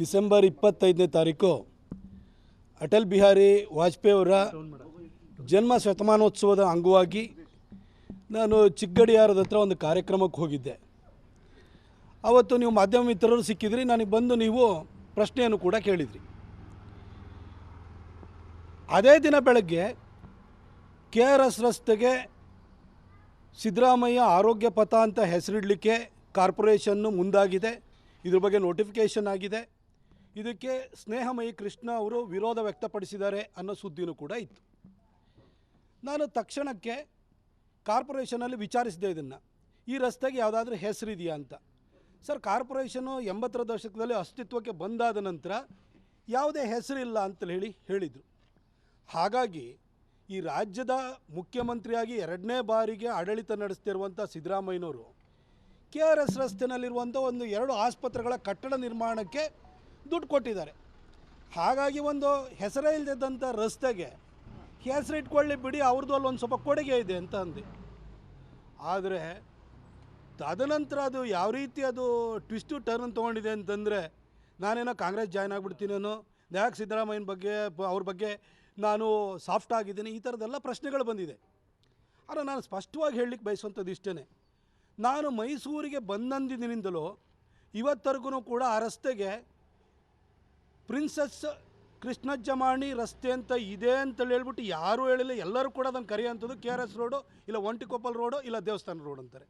December 25ನೇ ತಾರೀಕು ಅಟಲ್ ಬಿಹಾರಿ ವಾಜಪೇಯಿ ಅವರ ಜನ್ಮ ಶತಮಾನೋತ್ಸವದ ಅಂಗವಾಗಿ ನಾನು ಚಿಕ್ಕಗಡಿಯಾರದ ಹತ್ರ ಒಂದು ಕಾರ್ಯಕ್ರಮಕ್ಕೆ ಹೋಗಿದ್ದೆ. ಅವತ್ತು ನೀವು ಮಾಧ್ಯಮ ಮಿತ್ರರು ಸಿಕ್ಕಿದ್ರಿ, ನನಗೆ ಬಂದು ನೀವು ಪ್ರಶ್ನೆಯನ್ನು ಕೂಡ ಕೇಳಿದ್ರಿ. ಅದೇ ದಿನ ಬೆಳಗ್ಗೆ KRS ರಸ್ತೆಗೆ ಸಿದ್ದರಾಮಯ್ಯ ಆರೋಗ್ಯ ಪಥ ಅಂತ ಹೆಸರಿಡಲಿಕ್ಕೆ ಕಾರ್ಪೊರೇಷನ್ನು ಮುಂದಾಗಿದೆ. ಇದ್ರ ಬಗ್ಗೆ ನೋಟಿಫಿಕೇಷನ್ ಆಗಿದೆ. ಇದಕ್ಕೆ ಸ್ನೇಹಮಯಿ ಕೃಷ್ಣ ಅವರು ವಿರೋಧ ವ್ಯಕ್ತಪಡಿಸಿದ್ದಾರೆ ಅನ್ನೋ ಸುದ್ದಿನೂ ಕೂಡ ಇತ್ತು. ನಾನು ತಕ್ಷಣಕ್ಕೆ ಕಾರ್ಪೊರೇಷನಲ್ಲಿ ವಿಚಾರಿಸಿದೆ ಇದನ್ನು, ಈ ರಸ್ತೆಗೆ ಯಾವುದಾದ್ರೂ ಹೆಸರಿದೆಯಾ ಅಂತ. ಸರ್, ಕಾರ್ಪೊರೇಷನು 80ರ ದಶಕದಲ್ಲಿ ಅಸ್ತಿತ್ವಕ್ಕೆ ಬಂದಾದ ನಂತರ ಯಾವುದೇ ಹೆಸರಿಲ್ಲ ಅಂತ ಹೇಳಿದರು. ಹಾಗಾಗಿ ಈ ರಾಜ್ಯದ ಮುಖ್ಯಮಂತ್ರಿಯಾಗಿ 2ನೇ ಬಾರಿಗೆ ಆಡಳಿತ ನಡೆಸ್ತಿರುವಂಥ ಸಿದ್ದರಾಮಯ್ಯನವರು KRS ರಸ್ತೆಯಲ್ಲಿರುವಂಥ 2 ಆಸ್ಪತ್ರೆಗಳ ಕಟ್ಟಡ ನಿರ್ಮಾಣಕ್ಕೆ ದುಡ್ಡು ಕೊಟ್ಟಿದ್ದಾರೆ. ಹಾಗಾಗಿ ಒಂದು ಹೆಸರೇ ಇಲ್ಲದಂಥ ರಸ್ತೆಗೆ ಹೆಸರು ಇಟ್ಕೊಳ್ಳಿ ಬಿಡಿ, ಅವ್ರದ್ದು ಅಲ್ಲೊಂದು ಸ್ವಲ್ಪ ಕೊಡುಗೆ ಇದೆ ಅಂತ ಅಂದೆ. ಆದರೆ ತದನಂತರ ಅದು ಯಾವ ರೀತಿ ಅದು ಟ್ವಿಸ್ಟು ಟರ್ನ್ ತೊಗೊಂಡಿದೆ ಅಂತಂದರೆ, ನಾನೇನೋ ಕಾಂಗ್ರೆಸ್ ಜಾಯ್ನ್ ಆಗಿಬಿಡ್ತೀನೇನೋ, ಯಾಕೆ ಸಿದ್ದರಾಮಯ್ಯನ ಬಗ್ಗೆ ಅವ್ರ ಬಗ್ಗೆ ನಾನು ಸಾಫ್ಟ್ ಆಗಿದ್ದೀನಿ, ಈ ಥರದ್ದೆಲ್ಲ ಪ್ರಶ್ನೆಗಳು ಬಂದಿದೆ. ಆದರೆ ನಾನು ಸ್ಪಷ್ಟವಾಗಿ ಹೇಳಲಿಕ್ಕೆ ಬಯಸುವಂಥದ್ದು ಇಷ್ಟೇ, ನಾನು ಮೈಸೂರಿಗೆ ಬಂದಂದಿನಿಂದಲೂ ಇವತ್ತರೆಗೂ ಕೂಡ ಆ ರಸ್ತೆಗೆ ಪ್ರಿನ್ಸೆಸ್ ಕೃಷ್ಣಜ್ಜಮಾಣಿ ರಸ್ತೆ ಅಂತ ಇದೆ ಅಂತೇಳಿ ಹೇಳ್ಬಿಟ್ಟು ಯಾರೂ ಹೇಳಿಲ್ಲ. ಎಲ್ಲರೂ ಕೂಡ ಅದನ್ನು ಕರೆಯುವಂಥದ್ದು KRS ರೋಡು, ಇಲ್ಲ ಒಂಟಿಕೊಪ್ಪಲ್ ರೋಡು, ಇಲ್ಲ ದೇವಸ್ಥಾನ ರೋಡ್ ಅಂತಾರೆ.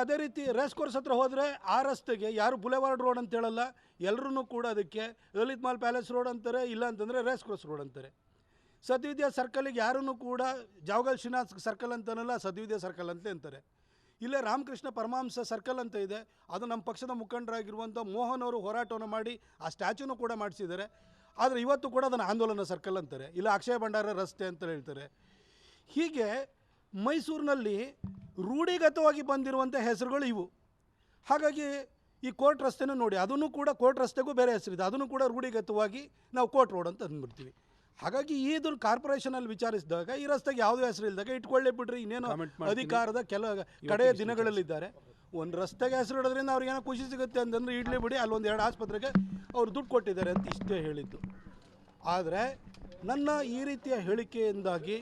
ಅದೇ ರೀತಿ ರೇಸ್ ಕೋರ್ಸ್ ಹತ್ರ ಹೋದರೆ ಆ ರಸ್ತೆಗೆ ಯಾರು ಬುಲೆವಾರ್ಡ್ ರೋಡ್ ಅಂತ ಹೇಳಲ್ಲ, ಎಲ್ಲರೂ ಕೂಡ ಅದಕ್ಕೆ ಲಲಿತ್ ಮಹಲ್ ಪ್ಯಾಲೇಸ್ ರೋಡ್ ಅಂತಾರೆ, ಇಲ್ಲ ಅಂತಂದರೆ ರೇಸ್ ಕೋರ್ಸ್ ರೋಡ್ ಅಂತಾರೆ. ಸದ್ವಿದ್ಯಾ ಸರ್ಕಲಿಗೆ ಯಾರೂ ಕೂಡ ಜಾವಗಲ್ ಶ್ರೀನಾಥ್ ಸರ್ಕಲ್ ಅಂತನಲ್ಲ, ಸದ್ವಿದ್ಯಾ ಸರ್ಕಲ್ ಅಂತ ಅಂತಾರೆ. ಇಲ್ಲೇ ರಾಮಕೃಷ್ಣ ಪರಮಹಂಸ ಸರ್ಕಲ್ ಅಂತ ಇದೆ, ಅದು ನಮ್ಮ ಪಕ್ಷದ ಮುಖಂಡರಾಗಿರುವಂಥ ಮೋಹನ್ ಅವರು ಹೋರಾಟವನ್ನು ಮಾಡಿ ಆ ಸ್ಟ್ಯಾಚ್ಯೂನು ಕೂಡ ಮಾಡಿಸಿದ್ದಾರೆ. ಆದರೆ ಇವತ್ತು ಕೂಡ ಅದನ್ನು ಆಂದೋಲನ ಸರ್ಕಲ್ ಅಂತಾರೆ, ಇಲ್ಲ ಅಕ್ಷಯ ಭಂಡಾರ ರಸ್ತೆ ಅಂತ ಹೇಳ್ತಾರೆ. ಹೀಗೆ ಮೈಸೂರಿನಲ್ಲಿ ರೂಢಿಗತವಾಗಿ ಬಂದಿರುವಂಥ ಹೆಸರುಗಳು ಇವು. ಹಾಗಾಗಿ ಈ ಕೋರ್ಟ್ ರಸ್ತೆನೂ ನೋಡಿ, ಅದನ್ನು ಕೂಡ ಕೋರ್ಟ್ ರಸ್ತೆಗೂ ಬೇರೆ ಹೆಸರಿದೆ, ಅದನ್ನು ಕೂಡ ರೂಢಿಗತವಾಗಿ ನಾವು ಕೋರ್ಟ್ ರೋಡ್ ಅಂತ ಅಂದ್ಬಿಡ್ತೀವಿ. ಹಾಗಾಗಿ ಇದನ್ನು ಕಾರ್ಪೊರೇಷನಲ್ಲಿ ವಿಚಾರಿಸಿದಾಗ ಈ ರಸ್ತೆಗೆ ಯಾವುದೇ ಹೆಸರು ಇಲ್ಲದಾಗ ಇಟ್ಕೊಳ್ಳೇ ಬಿಡ್ರಿ, ಇನ್ನೇನು ಅಧಿಕಾರದ ಕಡೆಯ ದಿನಗಳಲ್ಲಿದ್ದಾರೆ. ಒಂದು ರಸ್ತೆಗೆ ಹೆಸರು ಇಡೋದ್ರಿಂದ ಅವ್ರಿಗೇನೋ ಖುಷಿ ಸಿಗುತ್ತೆ ಅಂತಂದರೆ ಇಡ್ಲಿ ಬಿಡಿ, ಅಲ್ಲೊಂದು 2 ಆಸ್ಪತ್ರೆಗೆ ಅವ್ರು ದುಡ್ಡು ಕೊಟ್ಟಿದ್ದಾರೆ ಅಂತ ಇಷ್ಟೇ ಹೇಳಿದ್ದು. ಆದರೆ ನನ್ನ ಈ ರೀತಿಯ ಹೇಳಿಕೆಯಿಂದಾಗಿ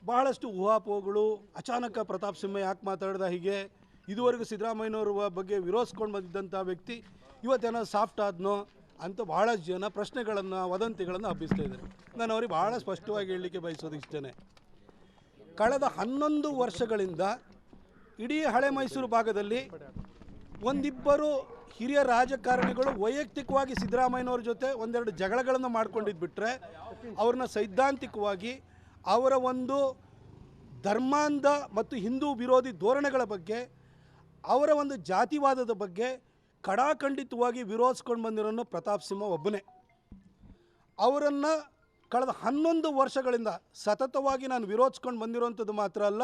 ಬಹಳಷ್ಟು ಊಹಾಪೋಹಗಳು, ಅಚಾನಕ ಪ್ರತಾಪ್ ಸಿಂಹ ಯಾಕೆ ಮಾತಾಡ್ದ ಹೀಗೆ, ಇದುವರೆಗೂ ಸಿದ್ದರಾಮಯ್ಯನವ್ರ ಬಗ್ಗೆ ವಿರೋಧಿಸ್ಕೊಂಡು ಬಂದಿದ್ದಂಥ ವ್ಯಕ್ತಿ ಇವತ್ತೇನೋ ಸಾಫ್ಟ್ ಆದ್ನೋ ಅಂತ ಭಾಳಷ್ಟು ಜನ ಪ್ರಶ್ನೆಗಳನ್ನು, ವದಂತಿಗಳನ್ನು ಹಬ್ಬಿಸ್ತಾ ಇದ್ದಾರೆ. ನಾನು ಅವ್ರಿಗೆ ಭಾಳ ಸ್ಪಷ್ಟವಾಗಿ ಹೇಳಲಿಕ್ಕೆ ಬಯಸೋದು ಇಷ್ಟೇ, ಕಳೆದ 11 ವರ್ಷಗಳಿಂದ ಇಡೀ ಹಳೆ ಮೈಸೂರು ಭಾಗದಲ್ಲಿ ಒಂದಿಬ್ಬರು ಹಿರಿಯ ರಾಜಕಾರಣಿಗಳು ವೈಯಕ್ತಿಕವಾಗಿ ಸಿದ್ದರಾಮಯ್ಯನವ್ರ ಜೊತೆ 1-2 ಜಗಳಗಳನ್ನು ಮಾಡ್ಕೊಂಡಿದ್ದು ಬಿಟ್ಟರೆ, ಅವ್ರನ್ನ ಸೈದ್ಧಾಂತಿಕವಾಗಿ ಅವರ ಒಂದು ಧರ್ಮಾಂಧ ಮತ್ತು ಹಿಂದೂ ವಿರೋಧಿ ಧೋರಣೆಗಳ ಬಗ್ಗೆ, ಅವರ ಒಂದು ಜಾತಿವಾದದ ಬಗ್ಗೆ ಕಡಾಖಂಡಿತವಾಗಿ ವಿರೋಧಿಸ್ಕೊಂಡು ಬಂದಿರೋನು ಪ್ರತಾಪ್ ಸಿಂಹ ಒಬ್ಬನೇ. ಅವರನ್ನು ಕಳೆದ 11 ವರ್ಷಗಳಿಂದ ಸತತವಾಗಿ ನಾನು ವಿರೋಧಿಸ್ಕೊಂಡು ಬಂದಿರೋವಂಥದ್ದು ಮಾತ್ರ ಅಲ್ಲ,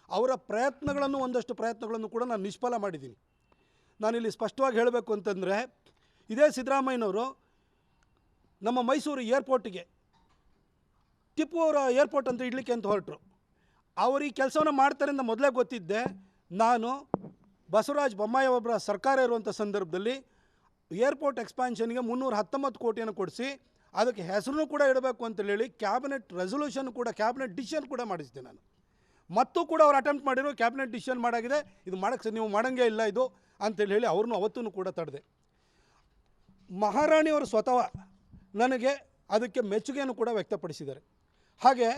ಅವರ ಪ್ರಯತ್ನಗಳನ್ನು, ಒಂದಷ್ಟು ಪ್ರಯತ್ನಗಳನ್ನು ಕೂಡ ನಾನು ನಿಷ್ಫಲ ಮಾಡಿದ್ದೀನಿ. ನಾನಿಲ್ಲಿ ಸ್ಪಷ್ಟವಾಗಿ ಹೇಳಬೇಕು ಅಂತಂದರೆ, ಇದೇ ಸಿದ್ದರಾಮಯ್ಯನವರು ನಮ್ಮ ಮೈಸೂರು ಏರ್ಪೋರ್ಟಿಗೆ ಟಿಪ್ಪು ಅವರ ಏರ್ಪೋರ್ಟ್ ಅಂತ ಇಡಲಿಕ್ಕೆ ಅಂತ ಹೊರಟರು. ಅವರು ಈ ಕೆಲಸವನ್ನು ಮಾಡ್ತಾರೆ ಅಂತ ಮೊದಲೇ ಗೊತ್ತಿದ್ದೆ. ನಾನು ಬಸವರಾಜ ಬೊಮ್ಮಾಯಿ ಒಬ್ಬರ ಸರ್ಕಾರ ಇರುವಂಥ ಸಂದರ್ಭದಲ್ಲಿ ಏರ್ಪೋರ್ಟ್ ಎಕ್ಸ್ಪಾನ್ಷನ್ಗೆ 319 ಕೋಟಿಯನ್ನು ಕೊಡಿಸಿ ಅದಕ್ಕೆ ಹೆಸರು ಕೂಡ ಇಡಬೇಕು ಅಂತೇಳಿ ಕ್ಯಾಬಿನೆಟ್ ರೆಸೊಲ್ಯೂಷನ್ ಕೂಡ, ಕ್ಯಾಬಿನೆಟ್ ಡಿಸಿಷನ್ ಕೂಡ ಮಾಡಿಸಿದೆ ನಾನು. ಮತ್ತು ಕೂಡ ಅವ್ರು ಅಟೆಂಪ್ಟ್ ಮಾಡಿರೋ ಕ್ಯಾಬಿನೆಟ್ ಡಿಸಿಷನ್ ಮಾಡಾಗಿದೆ, ಇದು ಮಾಡೋಕ್ಕೆ ನೀವು ಮಾಡೋಂಗೇ ಇಲ್ಲ ಇದು ಅಂತೇಳಿ ಹೇಳಿ ಅವ್ರನ್ನೂ ಅವತ್ತೂ ಕೂಡ ತಡೆದೆ. ಮಹಾರಾಣಿಯವರು ಸ್ವತಃ ನನಗೆ ಅದಕ್ಕೆ ಮೆಚ್ಚುಗೆಯನ್ನು ಕೂಡ ವ್ಯಕ್ತಪಡಿಸಿದ್ದಾರೆ. ಹಾಗೆ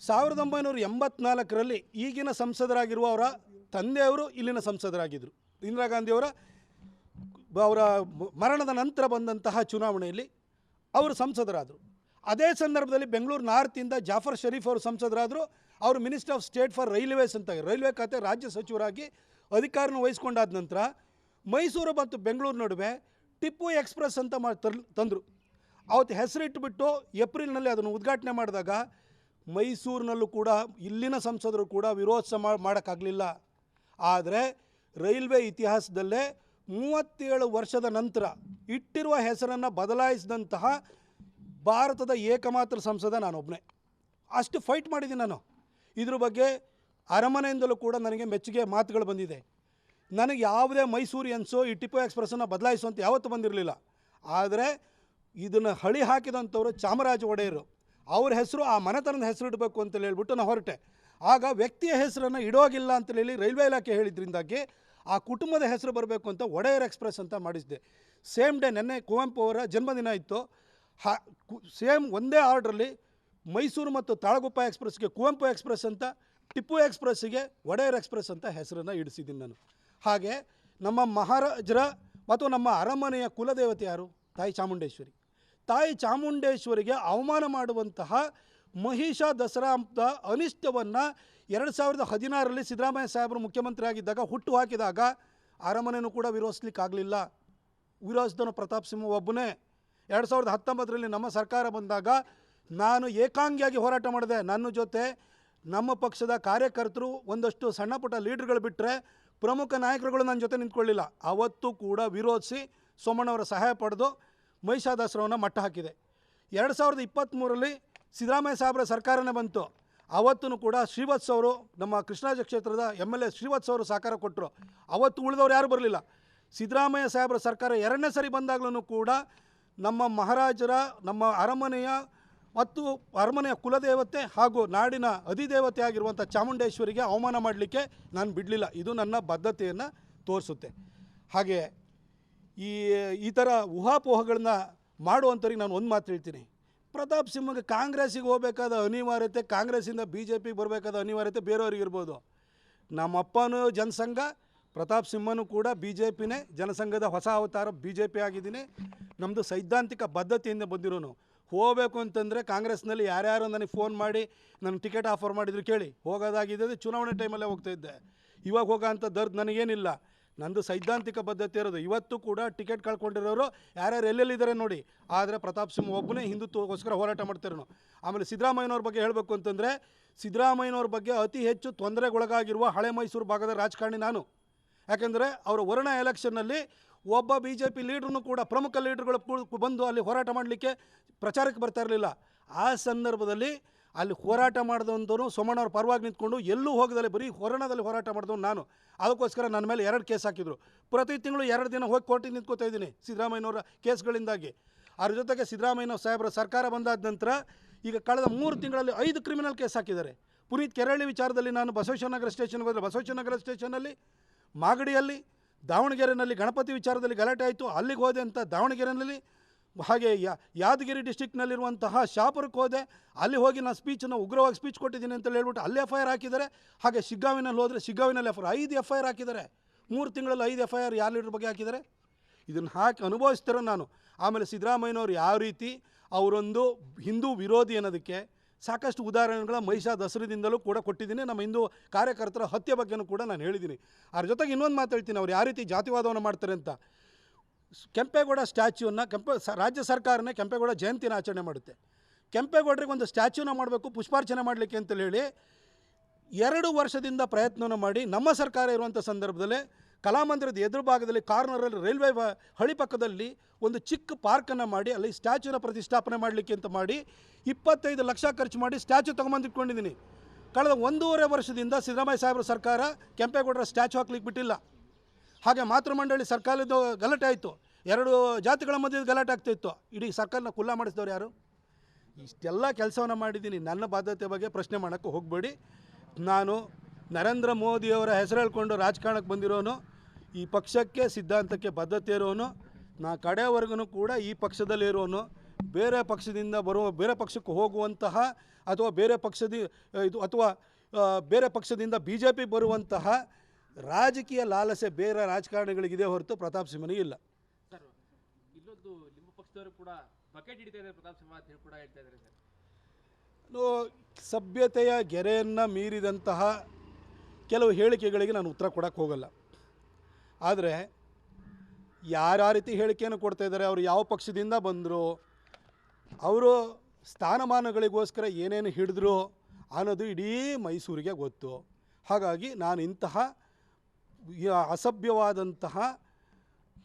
1984ರಲ್ಲಿ ಈಗಿನ ಸಂಸದರಾಗಿರುವ ಅವರ ತಂದೆಯವರು ಇಲ್ಲಿನ ಸಂಸದರಾಗಿದ್ದರು. ಇಂದಿರಾ ಗಾಂಧಿಯವರ ಮರಣದ ನಂತರ ಬಂದಂತಹ ಚುನಾವಣೆಯಲ್ಲಿ ಅವರು ಸಂಸದರಾದರು. ಅದೇ ಸಂದರ್ಭದಲ್ಲಿ ಬೆಂಗಳೂರು ನಾರ್ತಿಂದ ಜಾಫರ್ ಶರೀಫ್ ಅವರು ಸಂಸದರಾದರು. ಅವರು minister of state for railways ಅಂತ, ರೈಲ್ವೆ ಖಾತೆ ರಾಜ್ಯ ಸಚಿವರಾಗಿ ಅಧಿಕಾರನ ವಹಿಸ್ಕೊಂಡಾದ ನಂತರ ಮೈಸೂರು ಮತ್ತು ಬೆಂಗಳೂರು ನಡುವೆ ಟಿಪ್ಪು ಎಕ್ಸ್ಪ್ರೆಸ್ ಅಂತ ತಂದರು. ಅವತ್ತು ಹೆಸರಿಟ್ಟುಬಿಟ್ಟು ಏಪ್ರಿಲ್ನಲ್ಲಿ ಅದನ್ನು ಉದ್ಘಾಟನೆ ಮಾಡಿದಾಗ ಮೈಸೂರಿನಲ್ಲೂ ಕೂಡ ಇಲ್ಲಿನ ಸಂಸದರು ಕೂಡ ವಿರೋಧ ಮಾಡೋಕ್ಕಾಗಲಿಲ್ಲ. ಆದರೆ ರೈಲ್ವೆ ಇತಿಹಾಸದಲ್ಲೇ 37 ವರ್ಷದ ನಂತರ ಇಟ್ಟಿರುವ ಹೆಸರನ್ನು ಬದಲಾಯಿಸಿದಂತಹ ಭಾರತದ ಏಕಮಾತ್ರ ಸಂಸದ ನಾನೊಬ್ಬನೇ. ಅಷ್ಟು ಫೈಟ್ ಮಾಡಿದ್ದೀನಿ ನಾನು. ಇದ್ರ ಬಗ್ಗೆ ಅರಮನೆಯಿಂದಲೂ ಕೂಡ ನನಗೆ ಮೆಚ್ಚುಗೆ ಮಾತುಗಳು ಬಂದಿದೆ. ನನಗೆ ಯಾವುದೇ ಮೈಸೂರಿಯನ್ಸು ಈ ಟಿಪ್ಪು ಎಕ್ಸ್ಪ್ರೆಸ್ಸನ್ನು ಬದಲಾಯಿಸುವಂತ ಯಾವತ್ತೂ ಬಂದಿರಲಿಲ್ಲ. ಆದರೆ ಇದನ್ನು ಹಳಿ ಹಾಕಿದಂಥವ್ರು ಚಾಮರಾಜ ಒಡೆಯರು. ಅವ್ರ ಹೆಸರು ಆ ಮನೆತನದ ಹೆಸರು ಇಡಬೇಕು ಅಂತೇಳಿ ಹೇಳ್ಬಿಟ್ಟು ನಾನು ಹೊರಟೆ. ಆಗ ವ್ಯಕ್ತಿಯ ಹೆಸರನ್ನು ಇಡೋಗಿಲ್ಲ ಅಂತೇಳಿ ರೈಲ್ವೆ ಇಲಾಖೆ ಹೇಳಿದ್ರಿಂದಾಗಿ ಆ ಕುಟುಂಬದ ಹೆಸರು ಬರಬೇಕು ಅಂತ ಒಡೆಯರ್ ಎಕ್ಸ್ಪ್ರೆಸ್ ಅಂತ ಮಾಡಿಸಿದೆ. ಸೇಮ್ ಡೇ ನೆನ್ನೆ ಕುವೆಂಪು ಅವರ ಜನ್ಮದಿನ ಇತ್ತು. ಸೇಮ್ ಒಂದೇ ಆರ್ಡ್ರಲ್ಲಿ ಮೈಸೂರು ಮತ್ತು ತಾಳಗುಪ್ಪ ಎಕ್ಸ್ಪ್ರೆಸ್ಗೆ ಕುವೆಂಪು ಎಕ್ಸ್ಪ್ರೆಸ್ ಅಂತ, ಟಿಪ್ಪು ಎಕ್ಸ್ಪ್ರೆಸ್ಸಿಗೆ ಒಡೆಯರ್ ಎಕ್ಸ್ಪ್ರೆಸ್ ಅಂತ ಹೆಸರನ್ನು ಇಡಿಸಿದ್ದೀನಿ ನಾನು. ಹಾಗೆ ನಮ್ಮ ಮಹಾರಾಜರ ಮತ್ತು ನಮ್ಮ ಅರಮನೆಯ ಕುಲದೇವತೆ ಯಾರು? ತಾಯಿ ಚಾಮುಂಡೇಶ್ವರಿ. ತಾಯಿ ಚಾಮುಂಡೇಶ್ವರಿಗೆ ಅವಮಾನ ಮಾಡುವಂತಹ ಮಹಿಷ ದಸರಾ ಅಂತ ಅನಿಷ್ಟವನ್ನು 2016ರಲ್ಲಿ ಸಿದ್ದರಾಮಯ್ಯ ಸಾಹೇಬರು ಮುಖ್ಯಮಂತ್ರಿ ಆಗಿದ್ದಾಗ ಹುಟ್ಟು ಹಾಕಿದಾಗ ಅರಮನೆಯೂ ಕೂಡ ವಿರೋಧಿಸ್ಲಿಕ್ಕಾಗಲಿಲ್ಲ. ವಿರೋಧಿಸಿದನು ಪ್ರತಾಪ್ ಸಿಂಹ ಒಬ್ಬನೇ. 2019ರಲ್ಲಿ ನಮ್ಮ ಸರ್ಕಾರ ಬಂದಾಗ ನಾನು ಏಕಾಂಗಿಯಾಗಿ ಹೋರಾಟ ಮಾಡಿದೆ. ನನ್ನ ಜೊತೆ ನಮ್ಮ ಪಕ್ಷದ ಕಾರ್ಯಕರ್ತರು ಒಂದಷ್ಟು ಸಣ್ಣ ಪುಟ್ಟ ಲೀಡರ್ಗಳು ಬಿಟ್ಟರೆ ಪ್ರಮುಖ ನಾಯಕರುಗಳು ನನ್ನ ಜೊತೆ ನಿಂತ್ಕೊಳ್ಳಿಲ್ಲ. ಅವತ್ತು ಕೂಡ ವಿರೋಧಿಸಿ ಸೋಮಣ್ಣವರ ಸಹಾಯ ಪಡೆದು ಮಹಿಷಾ ದಸರಾವನ್ನು ಮಟ್ಟ ಹಾಕಿದೆ. 2023ರಲ್ಲಿ ಸಿದ್ದರಾಮಯ್ಯ ಸಾಹೇಬರ ಸರ್ಕಾರನೇ ಬಂತು. ಅವತ್ತೂ ಕೂಡ ಶ್ರೀವತ್ಸ ಅವರು, ನಮ್ಮ ಕೃಷ್ಣರಾಜ ಕ್ಷೇತ್ರದ MLA ಶ್ರೀವತ್ಸ ಅವರು ಸಹಕಾರ ಕೊಟ್ಟರು. ಅವತ್ತು ಉಳಿದವರು ಯಾರೂ ಬರಲಿಲ್ಲ. ಸಿದ್ದರಾಮಯ್ಯ ಸಾಹೇಬರ ಸರ್ಕಾರ ಎರಡನೇ ಸರಿ ಬಂದಾಗಲೂ ಕೂಡ ನಮ್ಮ ಮಹಾರಾಜರ, ನಮ್ಮ ಅರಮನೆಯ ಮತ್ತು ಅರಮನೆಯ ಕುಲದೇವತೆ ಹಾಗೂ ನಾಡಿನ ಅಧಿದೇವತೆ ಆಗಿರುವಂಥ ಚಾಮುಂಡೇಶ್ವರಿಗೆ ಅವಮಾನ ಮಾಡಲಿಕ್ಕೆ ನಾನು ಬಿಡಲಿಲ್ಲ. ಇದು ನನ್ನ ಬದ್ಧತೆಯನ್ನು ತೋರಿಸುತ್ತೆ. ಹಾಗೆ ಈ ಥರ ಊಹಾಪೋಹಗಳನ್ನ ಮಾಡುವಂಥವ್ರಿಗೆ ನಾನು ಒಂದು ಮಾತು ಹೇಳ್ತೀನಿ. ಪ್ರತಾಪ್ ಸಿಂಹಗೆ ಕಾಂಗ್ರೆಸ್ಸಿಗೆ ಹೋಗಬೇಕಾದ ಅನಿವಾರ್ಯತೆ, ಕಾಂಗ್ರೆಸ್ಸಿಂದ BJPಗೆ ಬರಬೇಕಾದ ಅನಿವಾರ್ಯತೆ ಬೇರೆಯವ್ರಿಗೆ ಇರ್ಬೋದು. ನಮ್ಮಪ್ಪನೂ ಜನಸಂಘ, ಪ್ರತಾಪ್ ಸಿಂಹನೂ ಕೂಡ BJPನೇ, ಜನಸಂಘದ ಹೊಸ ಅವತಾರ BJP ಆಗಿದ್ದೀನಿ. ನಮ್ಮದು ಸೈದ್ಧಾಂತಿಕ ಬದ್ಧತೆಯಿಂದ ಬಂದಿರೋನು. ಹೋಗಬೇಕು ಅಂತಂದರೆ ಕಾಂಗ್ರೆಸ್ನಲ್ಲಿ ಯಾರ್ಯಾರು ನನಗೆ ಫೋನ್ ಮಾಡಿ ನನಗೆ ಟಿಕೆಟ್ ಆಫರ್ ಮಾಡಿದ್ರು ಕೇಳಿ. ಹೋಗೋದಾಗಿದ್ದರೆ ಚುನಾವಣೆ ಟೈಮಲ್ಲೇ ಹೋಗ್ತಾಯಿದ್ದೆ. ಇವಾಗ ಹೋಗೋ ಅಂಥ ದರ್ದು ನನಗೇನಿಲ್ಲ. ನಂದು ಸೈದ್ಧಾಂತಿಕ ಬದ್ಧತೆ ಇರೋದು. ಇವತ್ತು ಕೂಡ ಟಿಕೆಟ್ ಕಳ್ಕೊಂಡಿರೋರು ಯಾರ್ಯಾರು ಎಲ್ಲೆಲ್ಲಿದ್ದಾರೆ ನೋಡಿ. ಆದರೆ ಪ್ರತಾಪ್ ಸಿಂಹ ಒಬ್ಬನೇ ಹಿಂದುತ್ವಗೋಸ್ಕರ ಹೋರಾಟ ಮಾಡ್ತಿರೋನು. ಆಮೇಲೆ ಸಿದ್ದರಾಮಯ್ಯನವ್ರ ಬಗ್ಗೆ ಹೇಳಬೇಕು ಅಂತಂದರೆ, ಸಿದ್ದರಾಮಯ್ಯನವ್ರ ಬಗ್ಗೆ ಅತಿ ಹೆಚ್ಚು ತೊಂದರೆಗೊಳಗಾಗಿರುವ ಹಳೆ ಮೈಸೂರು ಭಾಗದ ರಾಜಕಾರಣಿ ನಾನು. ಯಾಕೆಂದರೆ ಅವರ ವರ್ಣ ಎಲೆಕ್ಷನ್ನಲ್ಲಿ ಒಬ್ಬ BJP ಲೀಡ್ರೂ ಕೂಡ, ಪ್ರಮುಖ ಲೀಡ್ರುಗಳು ಬಂದು ಅಲ್ಲಿ ಹೋರಾಟ ಮಾಡಲಿಕ್ಕೆ ಪ್ರಚಾರಕ್ಕೆ ಬರ್ತಾ ಇರಲಿಲ್ಲ. ಆ ಸಂದರ್ಭದಲ್ಲಿ ಅಲ್ಲಿ ಹೋರಾಟ ಮಾಡಿದಂಥವ್ರು ಸೋಮಣ್ಣವ್ರ ಪರವಾಗಿ ನಿಂತ್ಕೊಂಡು ಎಲ್ಲೂ ಹೋಗದಲ್ಲಿ ಬರೀ ಹೊರಣದಲ್ಲಿ ಹೋರಾಟ ಮಾಡಿದವನು ನಾನು. ಅದಕ್ಕೋಸ್ಕರ ನನ್ನ ಮೇಲೆ 2 ಕೇಸ್ ಹಾಕಿದರು. ಪ್ರತಿ ತಿಂಗಳು 2 ದಿನ ಹೋಗಿ ಕೋರ್ಟಿಗೆ ನಿಂತ್ಕೋತಾ ಇದ್ದೀನಿ ಸಿದ್ದರಾಮಯ್ಯನವರ ಕೇಸ್ಗಳಿಂದಾಗಿ. ಅದ್ರ ಜೊತೆಗೆ ಸಿದ್ದರಾಮಯ್ಯ ಸಾಹೇಬರ ಸರ್ಕಾರ ಬಂದಾದ ನಂತರ ಈಗ ಕಳೆದ 3 ತಿಂಗಳಲ್ಲಿ 5 ಕ್ರಿಮಿನಲ್ ಕೇಸ್ ಹಾಕಿದ್ದಾರೆ. ಪುನೀತ್ ಕೆರಳಿ ವಿಚಾರದಲ್ಲಿ ನಾನು ಬಸವೇಶ್ವರನಗರ ಸ್ಟೇಷನ್ಗೆ ಹೋದರೆ ಬಸವೇಶ್ವರನಗರ ಸ್ಟೇಷನಲ್ಲಿ, ಮಾಗಡಿಯಲ್ಲಿ, ದಾವಣಗೆರೆಯಲ್ಲಿ ಗಣಪತಿ ವಿಚಾರದಲ್ಲಿ ಗಲಾಟೆ ಆಯಿತು, ಅಲ್ಲಿಗೆ ಹೋದೆ ಅಂತ ದಾವಣಗೆರೆಯಲ್ಲಿ, ಹಾಗೆ ಯಾದಗಿರಿ ಡಿಸ್ಟಿಕ್ನಲ್ಲಿರುವಂತಹ ಶಾಪುರಕ್ಕೆ ಹೋದೆ, ಅಲ್ಲಿ ಹೋಗಿ ನಾನು ಸ್ಪೀಚನ್ನು ಉಗ್ರವಾಗಿ ಸ್ಪೀಚ್ ಕೊಟ್ಟಿದ್ದೀನಿ ಅಂತ ಹೇಳ್ಬಿಟ್ಟು ಅಲ್ಲಿ FIR ಹಾಕಿದ್ದಾರೆ. ಹಾಗೆ ಶಿಗ್ಗಾವಿನಲ್ಲಿ ಹೋದರೆ ಶಿಗ್ಗಾವಿನಲ್ಲಿ FIR 5 FIR ಹಾಕಿದ್ದಾರೆ. 3 ತಿಂಗಳಲ್ಲಿ 5 FIR ಯಾರ ಲೀಡರ್ ಬಗ್ಗೆ ಹಾಕಿದ್ದಾರೆ? ಇದನ್ನು ಹಾಕಿ ಅನುಭವಿಸ್ತಿರೋ ನಾನು. ಆಮೇಲೆ ಸಿದ್ದರಾಮಯ್ಯನವ್ರು ಯಾವ ರೀತಿ ಅವರೊಂದು ಹಿಂದೂ ವಿರೋಧಿ ಅನ್ನೋದಕ್ಕೆ ಸಾಕಷ್ಟು ಉದಾಹರಣೆಗಳ ಮಹಿಷಾ ದಸರಾದಿಂದಲೂ ಕೂಡ ಕೊಟ್ಟಿದ್ದೀನಿ. ನಮ್ಮ ಹಿಂದೂ ಕಾರ್ಯಕರ್ತರ ಹತ್ಯೆ ಬಗ್ಗೆನೂ ಕೂಡ ನಾನು ಹೇಳಿದ್ದೀನಿ. ಅದ್ರ ಜೊತೆಗೆ ಇನ್ನೊಂದು ಮಾತು ಹೇಳ್ತೀನಿ, ಅವ್ರು ಯಾವ ರೀತಿ ಜಾತಿವಾದವನ್ನು ಮಾಡ್ತಾರೆ ಅಂತ. ಕೆಂಪೇಗೌಡ ಸ್ಟ್ಯಾಚ್ಯೂನ ರಾಜ್ಯ ಸರ್ಕಾರನೇ ಕೆಂಪೇಗೌಡ ಜಯಂತಿನ ಆಚರಣೆ ಮಾಡುತ್ತೆ. ಕೆಂಪೇಗೌಡರಿಗೆ ಒಂದು ಸ್ಟ್ಯಾಚ್ಯೂನ ಮಾಡಬೇಕು, ಪುಷ್ಪಾರ್ಚನೆ ಮಾಡಲಿಕ್ಕೆ ಅಂತೇಳಿ 2 ವರ್ಷದಿಂದ ಪ್ರಯತ್ನವನ್ನು ಮಾಡಿ ನಮ್ಮ ಸರ್ಕಾರ ಇರುವಂಥ ಸಂದರ್ಭದಲ್ಲಿ ಕಲಾಮಂದಿರದ ಎದುರು ಭಾಗದಲ್ಲಿ ಕಾರ್ನರಲ್ಲಿ ರೈಲ್ವೆ ಹಳಿ ಪಕ್ಕದಲ್ಲಿ ಒಂದು ಚಿಕ್ಕ ಪಾರ್ಕನ್ನು ಮಾಡಿ ಅಲ್ಲಿ ಸ್ಟ್ಯಾಚ್ಯೂನ ಪ್ರತಿಷ್ಠಾಪನೆ ಮಾಡಲಿಕ್ಕೆ ಅಂತ ಮಾಡಿ 25 ಲಕ್ಷ ಖರ್ಚು ಮಾಡಿ ಸ್ಟ್ಯಾಚ್ಯೂ ತೊಗೊಂಬಂದಿಟ್ಕೊಂಡಿದ್ದೀನಿ. ಕಳೆದ 1.5 ವರ್ಷದಿಂದ ಸಿದ್ದರಾಮಯ್ಯ ಸಾಹೇಬ್ರ ಸರ್ಕಾರ ಕೆಂಪೇಗೌಡರ ಸ್ಟ್ಯಾಚ್ಯೂ ಹಾಕ್ಲಿಕ್ಕೆ ಬಿಟ್ಟಿಲ್ಲ. ಹಾಗೆ ಮಾತೃಮಂಡಳಿ ಸರ್ಕಾರದ ಗಲಾಟೆ ಆಯಿತು, 2 ಜಾತಿಗಳ ಮಧ್ಯದ ಗಲಾಟೆ ಆಗ್ತಾಯಿತ್ತು. ಇಡೀ ಸರ್ಕಾರನ ಕುಲ್ಲ ಮಾಡಿಸಿದವ್ರು ಯಾರು? ಇಷ್ಟೆಲ್ಲ ಕೆಲಸವನ್ನು ಮಾಡಿದ್ದೀನಿ. ನನ್ನ ಬಾಧ್ಯತೆ ಬಗ್ಗೆ ಪ್ರಶ್ನೆ ಮಾಡೋಕ್ಕೆ ಹೋಗಬೇಡಿ. ನಾನು ನರೇಂದ್ರ ಮೋದಿಯವರ ಹೆಸರು ಹೇಳ್ಕೊಂಡು ರಾಜಕಾರಣಕ್ಕೆ ಬಂದಿರೋನು, ಈ ಪಕ್ಷಕ್ಕೆ ಸಿದ್ಧಾಂತಕ್ಕೆ ಬದ್ಧತೆ ಇರೋನು. ನಾ ಕಡೆಯವರೆಗೂ ಕೂಡ ಈ ಪಕ್ಷದಲ್ಲಿ ಇರೋನು. ಬೇರೆ ಪಕ್ಷದಿಂದ ಬೇರೆ ಪಕ್ಷಕ್ಕೆ ಹೋಗುವಂತಹ ಅಥವಾ ಬೇರೆ ಪಕ್ಷದಿಂದ BJP ಬರುವಂತಹ ರಾಜಕೀಯ ಲಾಲಸೆ ಬೇರೆ ರಾಜಕಾರಣಿಗಳಿಗಿದೆ ಹೊರತು ಪ್ರತಾಪ್ ಸಿಂಹನಿಗೆ ಇಲ್ಲ. ಸರ್, ಇಲ್ಲೊಂದು ನಿಮ್ಮ ಪಕ್ಷದವರು ಕೂಡ ಬಕೆಟ್ ಹಿಡಿತಾ ಇದ್ದಾರೆ ಪ್ರತಾಪ್ ಸಿಂಹ ಅಂತ ಕೂಡ ಹೇಳ್ತಾ ಇದ್ದಾರೆ ಸರ್. ಸಭ್ಯತೆಯ ಗೆರೆಯನ್ನು ಮೀರಿದಂತಹ ಕೆಲವು ಹೇಳಿಕೆಗಳಿಗೆ ನಾನು ಉತ್ತರ ಕೊಡೋಕ್ಕೆ ಹೋಗಲ್ಲ. ಆದರೆ ಯಾರ ರೀತಿ ಹೇಳಿಕೆಯನ್ನು ಕೊಡ್ತಾ ಇದ್ದಾರೆ, ಅವರು ಯಾವ ಪಕ್ಷದಿಂದ ಬಂದರು, ಅವರು ಸ್ಥಾನಮಾನಗಳಿಗೋಸ್ಕರ ಏನೇನು ಹಿಡಿದ್ರು ಅನ್ನೋದು ಇಡೀ ಮೈಸೂರಿಗೆ ಗೊತ್ತು. ಹಾಗಾಗಿ ನಾನು ಇಂತಹ ಅಸಭ್ಯವಾದಂತಹ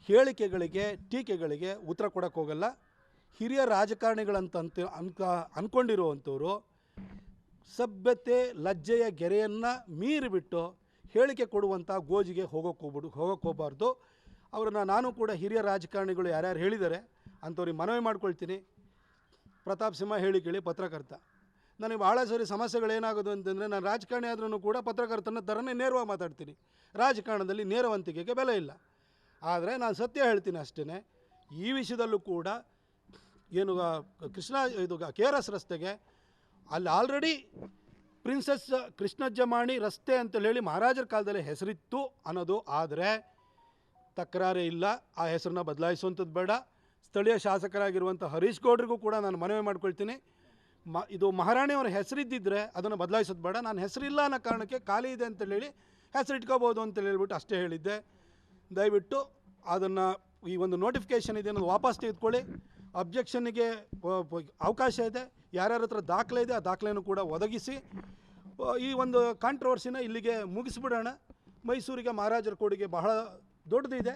ಹೇಳಿಕೆಗಳಿಗೆ, ಟೀಕೆಗಳಿಗೆ ಉತ್ತರ ಕೊಡೋಕ್ಕೆ ಹೋಗಲ್ಲ. ಹಿರಿಯ ರಾಜಕಾರಣಿಗಳಂತ ಅಂದ್ಕೊಂಡಿರುವಂಥವ್ರು ಸಭ್ಯತೆ ಲಜ್ಜೆಯ ಗೆರೆಯನ್ನು ಮೀರಿಬಿಟ್ಟು ಹೇಳಿಕೆ ಕೊಡುವಂಥ ಗೋಜಿಗೆ ಹೋಗೋಕ್ಕೆ ಹೋಗಬಾರ್ದು. ಅವ್ರನ್ನ ನಾನು ಕೂಡ ಹಿರಿಯ ರಾಜಕಾರಣಿಗಳು ಯಾರ್ಯಾರು ಹೇಳಿದ್ದಾರೆ ಅಂಥವ್ರಿಗೆ ಮನವಿ ಮಾಡ್ಕೊಳ್ತೀನಿ. ಪ್ರತಾಪ್ ಸಿಂಹ ಹೇಳಿ ಕೇಳಿ ಪತ್ರಕರ್ತ. ನನಗೆ ಭಾಳ ಸರಿ ಸಮಸ್ಯೆಗಳೇನಾಗೋದು ಅಂತಂದರೆ, ನಾನು ರಾಜಕಾರಣಿ ಆದ್ರೂ ಕೂಡ ಪತ್ರಕರ್ತನ ಥರನೇ ನೇರವಾಗಿ ಮಾತಾಡ್ತೀನಿ. ರಾಜಕಾರಣದಲ್ಲಿ ನೇರವಂತಿಕೆಗೆ ಬೆಲೆ ಇಲ್ಲ. ಆದರೆ ನಾನು ಸತ್ಯ ಹೇಳ್ತೀನಿ ಅಷ್ಟೇ. ಈ ವಿಷಯದಲ್ಲೂ ಕೂಡ ಏನು ಇದು KRS ರಸ್ತೆಗೆ ಅಲ್ಲಿ ಆಲ್ರೆಡಿ ಪ್ರಿನ್ಸೆಸ್ ಕೃಷ್ಣಜ್ಜಮಾಣಿ ರಸ್ತೆ ಅಂತೇಳಿ ಹೇಳಿ ಮಹಾರಾಜರ ಕಾಲದಲ್ಲಿ ಹೆಸರಿತ್ತು ಅನ್ನೋದು. ಆದರೆ ತಕರಾರೇ ಇಲ್ಲ, ಆ ಹೆಸರನ್ನ ಬದಲಾಯಿಸುವಂಥದ್ದು ಬೇಡ. ಸ್ಥಳೀಯ ಶಾಸಕರಾಗಿರುವಂಥ ಹರೀಶ್ ಗೌಡ್ರಿಗೂ ಕೂಡ ನಾನು ಮನವಿ ಮಾಡ್ಕೊಳ್ತೀನಿ, ಇದು ಮಹಾರಾಣಿಯವರ ಹೆಸರಿದ್ದಿದ್ದರೆ ಅದನ್ನು ಬದಲಾಯಿಸೋದು ಬೇಡ. ನಾನು ಹೆಸರಿಲ್ಲ ಅನ್ನೋ ಕಾರಣಕ್ಕೆ ಖಾಲಿ ಇದೆ ಅಂತೇಳಿ ಹೆಸರಿಟ್ಕೋಬೋದು ಅಂತೇಳಿ ಹೇಳ್ಬಿಟ್ಟು ಅಷ್ಟೇ ಹೇಳಿದ್ದೆ. ದಯವಿಟ್ಟು ಅದನ್ನು ಈ ಒಂದು ನೋಟಿಫಿಕೇಷನ್ ಇದೆ ಅನ್ನೋದು ವಾಪಸ್ ತೆಗೆದುಕೊಳ್ಳಿ. ಅಬ್ಜೆಕ್ಷನ್ನಿಗೆ ಅವಕಾಶ ಇದೆ. ಯಾರ್ಯಾರ ಹತ್ರ ದಾಖಲೆ ಇದೆ ಆ ದಾಖಲೆಯನ್ನು ಕೂಡ ಒದಗಿಸಿ ಈ ಒಂದು ಕಾಂಟ್ರವರ್ಸಿನ ಇಲ್ಲಿಗೆ ಮುಗಿಸ್ಬಿಡೋಣ. ಮೈಸೂರಿಗೆ ಮಹಾರಾಜರ ಕೊಡುಗೆ ಬಹಳ ದೊಡ್ಡದಿದೆ,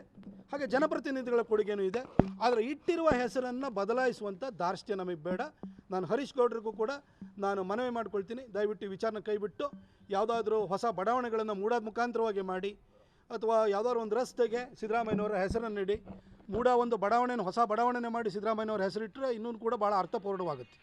ಹಾಗೆ ಜನಪ್ರತಿನಿಧಿಗಳ ಕೊಡುಗೆನೂ ಇದೆ. ಆದರೆ ಇಟ್ಟಿರುವ ಹೆಸರನ್ನು ಬದಲಾಯಿಸುವಂಥ ಧಾರ್ಷ್ಟ್ಯ ನಮಗೆ ಬೇಡ. ನಾನು ಹರೀಶ್ ಗೌಡ್ರಿಗೂ ಕೂಡ ನಾನು ಮನವಿ ಮಾಡ್ಕೊಳ್ತೀನಿ, ದಯವಿಟ್ಟು ವಿಚಾರನ ಕೈಬಿಟ್ಟು ಯಾವುದಾದ್ರೂ ಹೊಸ ಬಡಾವಣೆಗಳನ್ನು ಮೂಡೋದ ಮುಖಾಂತರವಾಗಿ ಮಾಡಿ, ಅಥವಾ ಯಾವುದಾದ್ರು ಒಂದು ರಸ್ತೆಗೆ ಸಿದ್ದರಾಮಯ್ಯನವರ ಹೆಸರನ್ನು ನೀಡಿ ಮೂಡ ಒಂದು ಬಡಾವಣೆಯನ್ನು ಹೊಸ ಬಡಾವಣೆನೇ ಮಾಡಿ ಸಿದ್ದರಾಮಯ್ಯನವರ ಹೆಸರಿಟ್ಟರೆ ಇನ್ನೂ ಕೂಡ ಭಾಳ ಅರ್ಥಪೂರ್ಣವಾಗುತ್ತೆ.